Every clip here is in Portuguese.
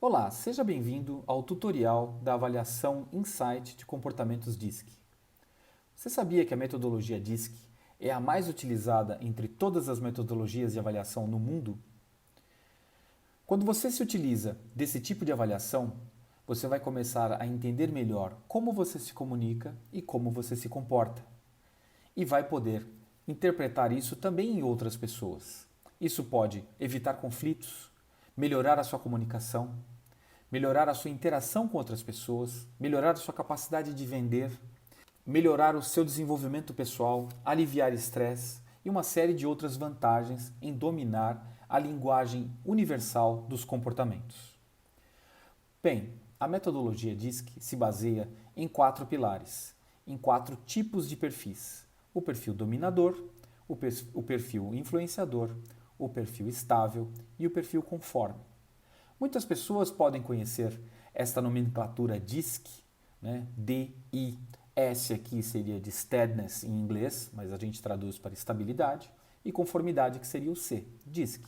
Olá, seja bem-vindo ao tutorial da avaliação Insight de comportamentos DISC. Você sabia que a metodologia DISC é a mais utilizada entre todas as metodologias de avaliação no mundo? Quando você se utiliza desse tipo de avaliação, você vai começar a entender melhor como você se comunica e como você se comporta. E vai poder interpretar isso também em outras pessoas. Isso pode evitar conflitos, melhorar a sua comunicação, melhorar a sua interação com outras pessoas, melhorar a sua capacidade de vender, melhorar o seu desenvolvimento pessoal, aliviar estresse e uma série de outras vantagens em dominar a linguagem universal dos comportamentos. Bem, a metodologia DISC se baseia em 4 pilares, em 4 tipos de perfis: o perfil dominador, o perfil influenciador, o perfil estável e o perfil conforme. Muitas pessoas podem conhecer esta nomenclatura DISC, né? D-I, S aqui seria de steadiness em inglês, mas a gente traduz para estabilidade, e conformidade que seria o C, DISC.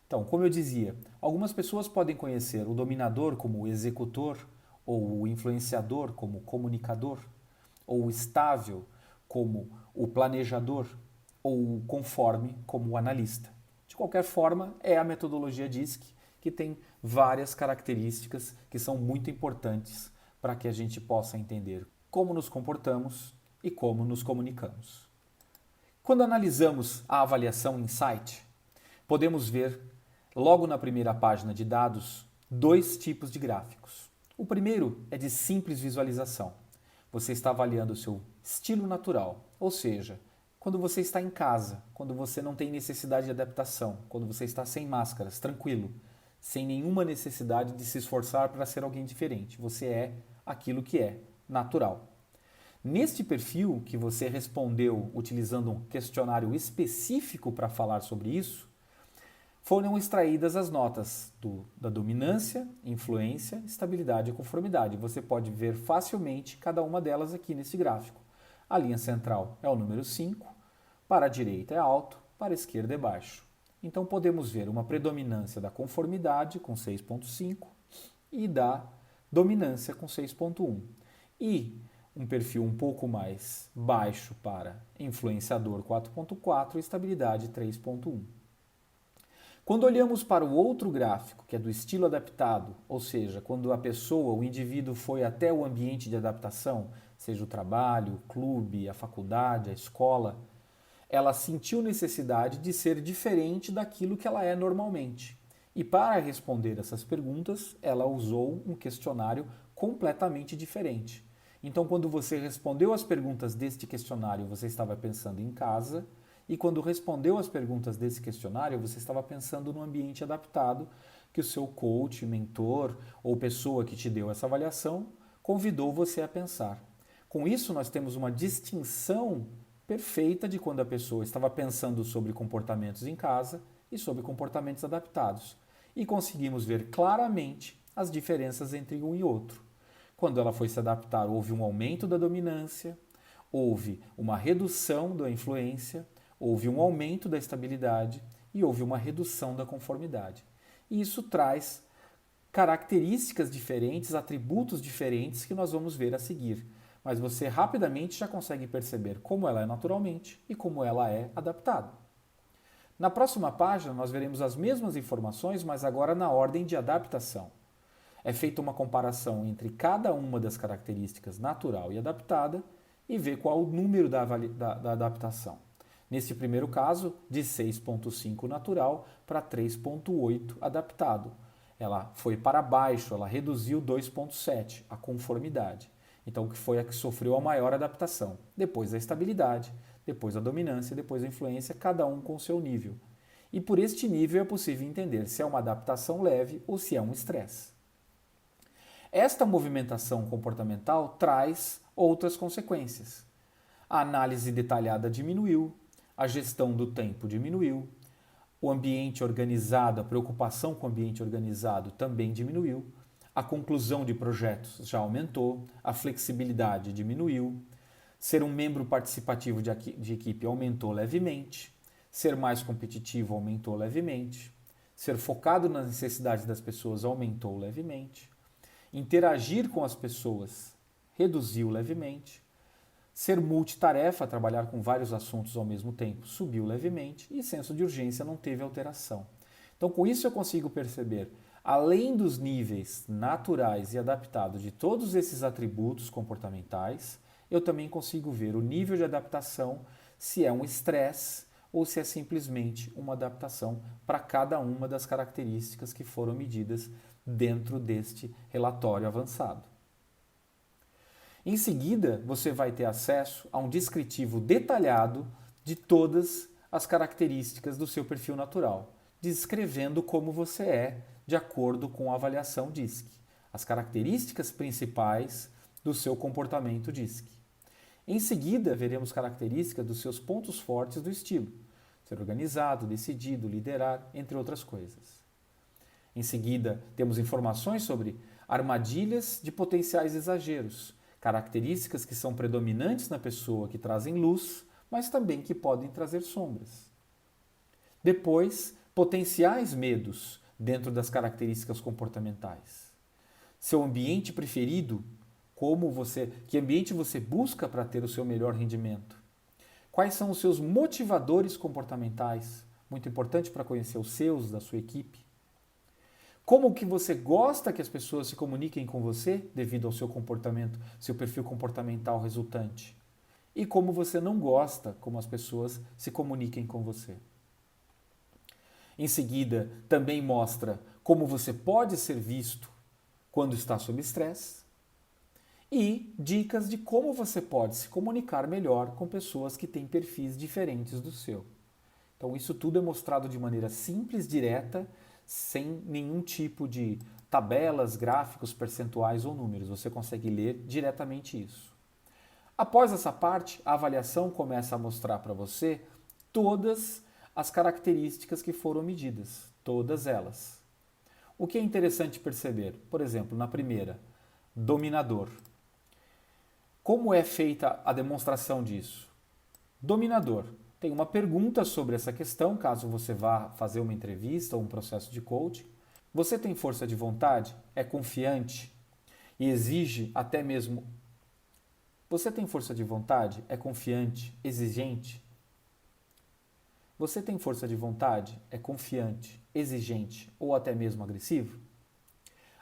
Então, como eu dizia, algumas pessoas podem conhecer o dominador como o executor, ou o influenciador como o comunicador, ou o estável como o planejador, ou o conforme como o analista. De qualquer forma, é a metodologia DISC que tem várias características que são muito importantes para que a gente possa entender como nos comportamos e como nos comunicamos. Quando analisamos a avaliação Insight, podemos ver logo na primeira página de dados 2 tipos de gráficos. O primeiro é de simples visualização. Você está avaliando o seu estilo natural, ou seja, quando você está em casa, quando você não tem necessidade de adaptação, quando você está sem máscaras, tranquilo, sem nenhuma necessidade de se esforçar para ser alguém diferente. Você é aquilo que é, natural. Neste perfil que você respondeu utilizando um questionário específico para falar sobre isso, foram extraídas as notas da dominância, influência, estabilidade e conformidade. Você pode ver facilmente cada uma delas aqui nesse gráfico. A linha central é o número 5, para a direita é alto, para a esquerda é baixo. Então podemos ver uma predominância da conformidade com 6,5 e da dominância com 6,1. E um perfil um pouco mais baixo para influenciador 4,4 e estabilidade 3,1. Quando olhamos para o outro gráfico, que é do estilo adaptado, ou seja, quando a pessoa, o indivíduo foi até o ambiente de adaptação, seja o trabalho, o clube, a faculdade, a escola, ela sentiu necessidade de ser diferente daquilo que ela é normalmente. E para responder essas perguntas, ela usou um questionário completamente diferente. Então, quando você respondeu as perguntas deste questionário, você estava pensando em casa, e quando respondeu as perguntas desse questionário, você estava pensando no ambiente adaptado que o seu coach, mentor ou pessoa que te deu essa avaliação convidou você a pensar. Com isso, nós temos uma distinção perfeita de quando a pessoa estava pensando sobre comportamentos em casa e sobre comportamentos adaptados. E conseguimos ver claramente as diferenças entre um e outro. Quando ela foi se adaptar, houve um aumento da dominância, houve uma redução da influência, houve um aumento da estabilidade e houve uma redução da conformidade. E isso traz características diferentes, atributos diferentes que nós vamos ver a seguir. Mas você rapidamente já consegue perceber como ela é naturalmente e como ela é adaptada. Na próxima página, nós veremos as mesmas informações, mas agora na ordem de adaptação. É feita uma comparação entre cada uma das características natural e adaptada e vê qual o número da adaptação. Neste primeiro caso, de 6,5 natural para 3,8 adaptado. Ela foi para baixo, ela reduziu 2,7, a conformidade. Então, que foi a que sofreu a maior adaptação. Depois a estabilidade, depois a dominância, depois a influência, cada um com seu nível. E por este nível é possível entender se é uma adaptação leve ou se é um estresse. Esta movimentação comportamental traz outras consequências. A análise detalhada diminuiu, a gestão do tempo diminuiu, o ambiente organizado, a preocupação com o ambiente organizado também diminuiu, a conclusão de projetos já aumentou, a flexibilidade diminuiu, ser um membro participativo de equipe aumentou levemente, ser mais competitivo aumentou levemente, Ser focado nas necessidades das pessoas aumentou levemente. Interagir com as pessoas reduziu levemente. Ser multitarefa, trabalhar com vários assuntos ao mesmo tempo, subiu levemente. E senso de urgência não teve alteração. Então, com isso eu consigo perceber, além dos níveis naturais e adaptados de todos esses atributos comportamentais, eu também consigo ver o nível de adaptação, se é um estresse ou se é simplesmente uma adaptação para cada uma das características que foram medidas dentro deste relatório avançado. Em seguida, você vai ter acesso a um descritivo detalhado de todas as características do seu perfil natural, descrevendo como você é de acordo com a avaliação DISC, as características principais do seu comportamento DISC. Em seguida, veremos características dos seus pontos fortes do estilo, ser organizado, decidido, liderar, entre outras coisas. Em seguida, temos informações sobre armadilhas de potenciais exageros, características que são predominantes na pessoa que trazem luz, mas também que podem trazer sombras. Depois, potenciais medos dentro das características comportamentais. Seu ambiente preferido, que ambiente você busca para ter o seu melhor rendimento? Quais são os seus motivadores comportamentais? Muito importante para conhecer os seus, da sua equipe. Como que você gosta que as pessoas se comuniquem com você devido ao seu comportamento, seu perfil comportamental resultante? E como você não gosta como as pessoas se comuniquem com você. Em seguida, também mostra como você pode ser visto quando está sob estresse e dicas de como você pode se comunicar melhor com pessoas que têm perfis diferentes do seu. Então, isso tudo é mostrado de maneira simples, direta, sem nenhum tipo de tabelas, gráficos, percentuais ou números. Você consegue ler diretamente isso. Após essa parte, a avaliação começa a mostrar para você todas as características que foram medidas, todas elas. O que é interessante perceber? Por exemplo, na primeira, dominador. Como é feita a demonstração disso? Dominador. Tem uma pergunta sobre essa questão, caso você vá fazer uma entrevista ou um processo de coaching. Você tem força de vontade? É confiante? E exige até mesmo... Você tem força de vontade? É confiante? Exigente? Você tem força de vontade? É confiante? Exigente ou até mesmo agressivo?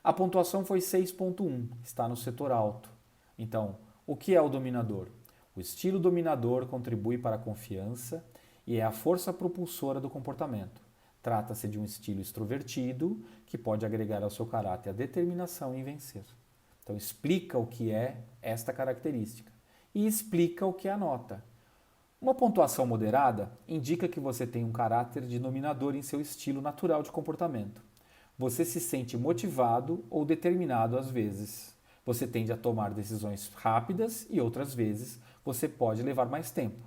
A pontuação foi 6.1, está no setor alto. Então, o que é o dominador? O estilo dominador contribui para a confiança e é a força propulsora do comportamento. Trata-se de um estilo extrovertido que pode agregar ao seu caráter a determinação em vencer. Então, explica o que é esta característica e explica o que é a nota. Uma pontuação moderada indica que você tem um caráter de dominador em seu estilo natural de comportamento. Você se sente motivado ou determinado às vezes. Você tende a tomar decisões rápidas e outras vezes você pode levar mais tempo.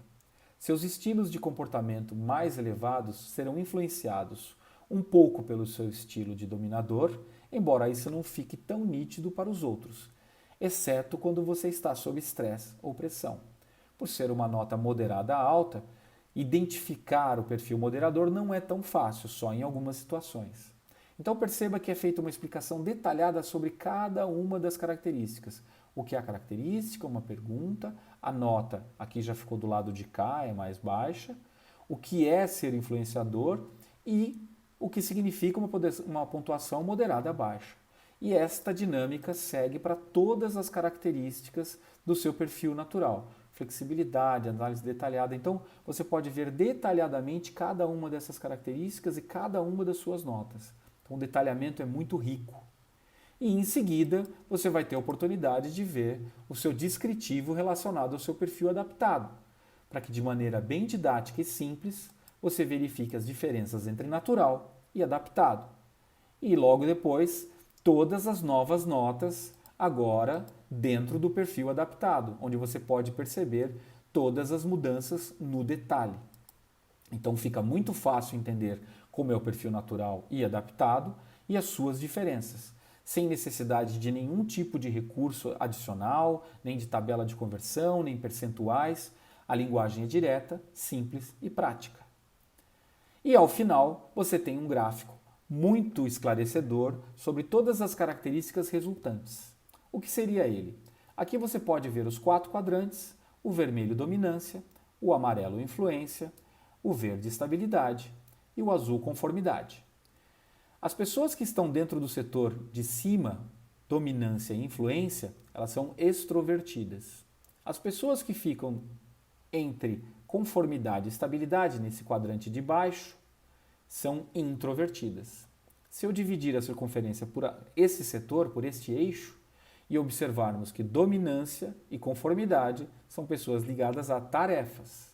Seus estilos de comportamento mais elevados serão influenciados um pouco pelo seu estilo de dominador, embora isso não fique tão nítido para os outros, exceto quando você está sob estresse ou pressão. Por ser uma nota moderada alta, identificar o perfil moderador não é tão fácil, só em algumas situações. Então perceba que é feita uma explicação detalhada sobre cada uma das características. O que é a característica, uma pergunta, a nota aqui já ficou do lado de cá, é mais baixa, o que é ser influenciador e o que significa uma pontuação moderada baixa. E esta dinâmica segue para todas as características do seu perfil natural. Flexibilidade, análise detalhada. Então, você pode ver detalhadamente cada uma dessas características e cada uma das suas notas. Então, o detalhamento é muito rico. E, em seguida, você vai ter a oportunidade de ver o seu descritivo relacionado ao seu perfil adaptado, para que, de maneira bem didática e simples, você verifique as diferenças entre natural e adaptado. E, logo depois, todas as novas notas agora dentro do perfil adaptado, onde você pode perceber todas as mudanças no detalhe. Então fica muito fácil entender como é o perfil natural e adaptado e as suas diferenças, sem necessidade de nenhum tipo de recurso adicional, nem de tabela de conversão, nem percentuais. A linguagem é direta, simples e prática. E ao final, você tem um gráfico muito esclarecedor sobre todas as características resultantes. O que seria ele? Aqui você pode ver os 4 quadrantes: o vermelho dominância, o amarelo influência, o verde estabilidade e o azul conformidade. As pessoas que estão dentro do setor de cima, dominância e influência, elas são extrovertidas. As pessoas que ficam entre conformidade e estabilidade, nesse quadrante de baixo, são introvertidas. Se eu dividir a circunferência por esse setor, por este eixo, e observarmos que dominância e conformidade são pessoas ligadas a tarefas,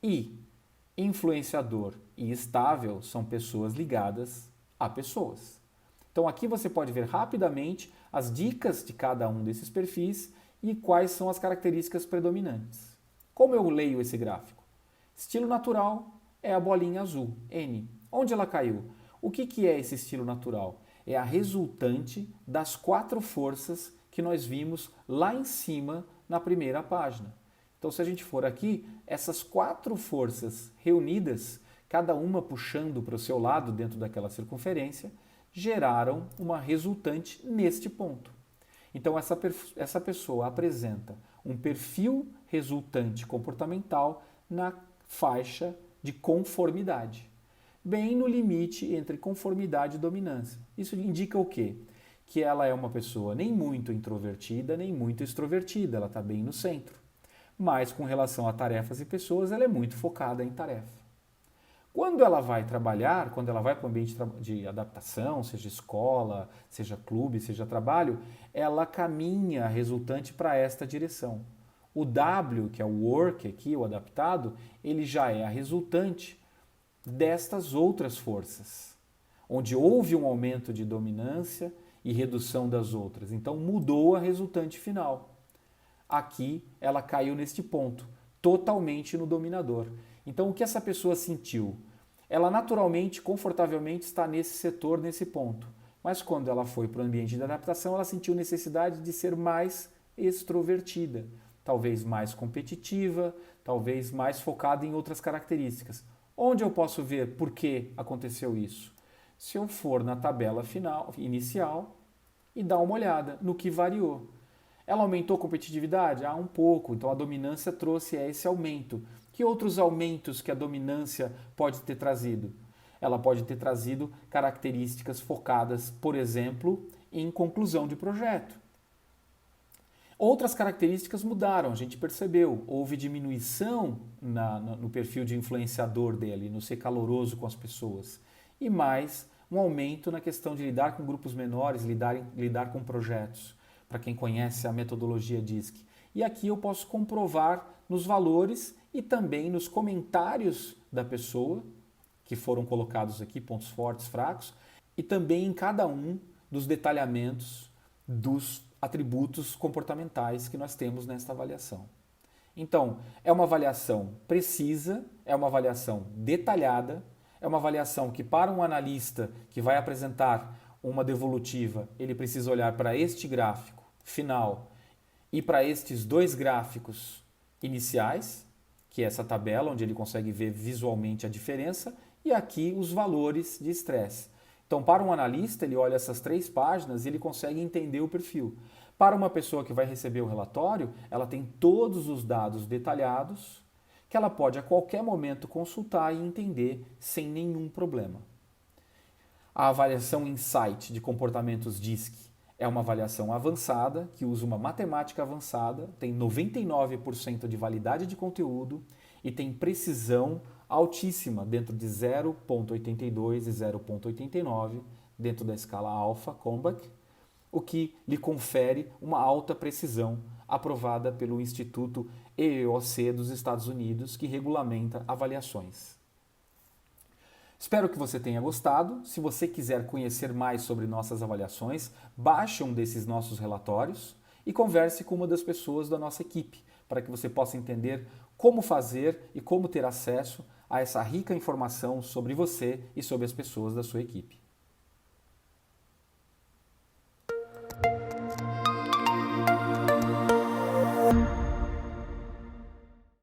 e influenciador e estável são pessoas ligadas a pessoas. Então aqui você pode ver rapidamente as dicas de cada um desses perfis e quais são as características predominantes. Como eu leio esse gráfico? Estilo natural é a bolinha azul, N. Onde ela caiu? O que é esse estilo natural? É a resultante das 4 forças que nós vimos lá em cima na primeira página. Então, se a gente for aqui, essas 4 forças reunidas, cada uma puxando para o seu lado dentro daquela circunferência, geraram uma resultante neste ponto. Então, essa pessoa apresenta um perfil resultante comportamental na faixa de conformidade, bem no limite entre conformidade e dominância. Isso indica o quê? Que ela é uma pessoa nem muito introvertida, nem muito extrovertida, ela está bem no centro. Mas com relação a tarefas e pessoas, ela é muito focada em tarefa. Quando ela vai trabalhar, quando ela vai para o ambiente de adaptação, seja escola, seja clube, seja trabalho, ela caminha resultante para esta direção. O W, que é o work aqui, o adaptado, ele já é a resultante destas outras forças, onde houve um aumento de dominância e redução das outras. Então mudou a resultante final. Aqui ela caiu neste ponto, totalmente no dominador. Então o que essa pessoa sentiu? Ela naturalmente, confortavelmente está nesse setor, nesse ponto. Mas quando ela foi para o ambiente de adaptação, ela sentiu necessidade de ser mais extrovertida, talvez mais competitiva, talvez mais focada em outras características. Onde eu posso ver por que aconteceu isso? Se eu for na tabela inicial e dar uma olhada no que variou. Ela aumentou a competitividade? Um pouco. Então a dominância trouxe esse aumento. Que outros aumentos que a dominância pode ter trazido? Ela pode ter trazido características focadas, por exemplo, em conclusão de projeto. Outras características mudaram, a gente percebeu. Houve diminuição no perfil de influenciador dele, no ser caloroso com as pessoas. E mais um aumento na questão de lidar com grupos menores, lidar com projetos, para quem conhece a metodologia DISC. E aqui eu posso comprovar nos valores e também nos comentários da pessoa, que foram colocados aqui, pontos fortes, fracos, e também em cada um dos detalhamentos dos atributos comportamentais que nós temos nesta avaliação. Então, é uma avaliação precisa, é uma avaliação detalhada, é uma avaliação que para um analista que vai apresentar uma devolutiva, ele precisa olhar para este gráfico final e para estes 2 gráficos iniciais, que é essa tabela onde ele consegue ver visualmente a diferença, e aqui os valores de estresse. Então, para um analista, ele olha essas 3 páginas e ele consegue entender o perfil. Para uma pessoa que vai receber o relatório, ela tem todos os dados detalhados que ela pode a qualquer momento consultar e entender sem nenhum problema. A avaliação Insight de comportamentos DISC é uma avaliação avançada, que usa uma matemática avançada, tem 99% de validade de conteúdo e tem precisão altíssima dentro de 0,82 e 0,89 dentro da escala Alpha Combach, o que lhe confere uma alta precisão aprovada pelo Instituto EEOC dos Estados Unidos, que regulamenta avaliações. Espero que você tenha gostado. Se você quiser conhecer mais sobre nossas avaliações, baixe um desses nossos relatórios e converse com uma das pessoas da nossa equipe, para que você possa entender como fazer e como ter acesso a essa rica informação sobre você e sobre as pessoas da sua equipe.